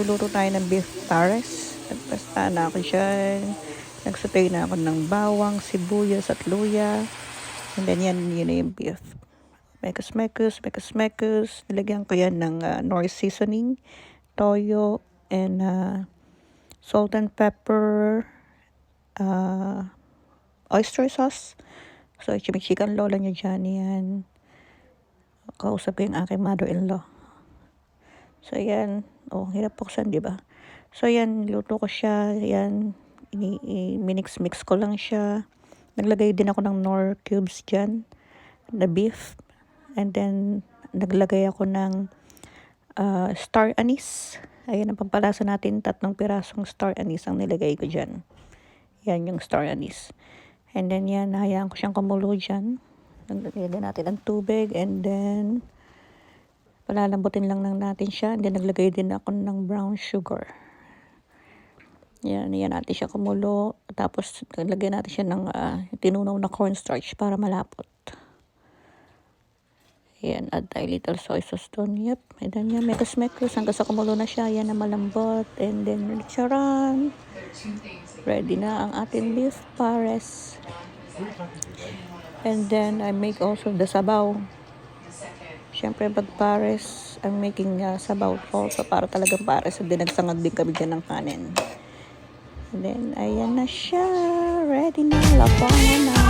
magluluto tayo ng beef pares. Nagpasta na ako dyan. Nagsutay na ako ng bawang, sibuyas at luya. And then yun na yung beef. Mekus. Nilagyan ko yan ng Knorr seasoning, toyo, and salt and pepper, oyster sauce. So, chimichikan lola nyo dyan yan. Kausap ko yung aking mother-in-law. So, yan. Oh, hirap buksan, di ba? So, yan. Luto ko siya. Yan. Minix-mix ko lang siya. Naglagay din ako ng Knorr cubes dyan. Na beef. And then, naglagay ako ng star anise. Ayan ang pampalasa natin. 3 pirasong star anise ang nilagay ko dyan. Yan yung star anise. And then, yan. Hayaan ko siyang kumulo dyan. Naglagay natin ang tubig. And then, palalambutin lang natin siya. And then, naglagay din ako ng brown sugar. Yan natin siya kumulo. Tapos, naglagay natin siya ng tinunaw na cornstarch para malapot. Yan, add tayo little soy sauce doon. Yep. And then, yan, mekus. Hanggang sa kumulo na siya. Yan na malambot. And then, charan. Ready na ang ating beef pares. And then, I make also the sabaw. Siyempre, pag pares, I'm making sabaw also para talagang pares. And then, nagsangag din kami dyan ng kanin. And then, ayan na siya. Ready na. Labangan na.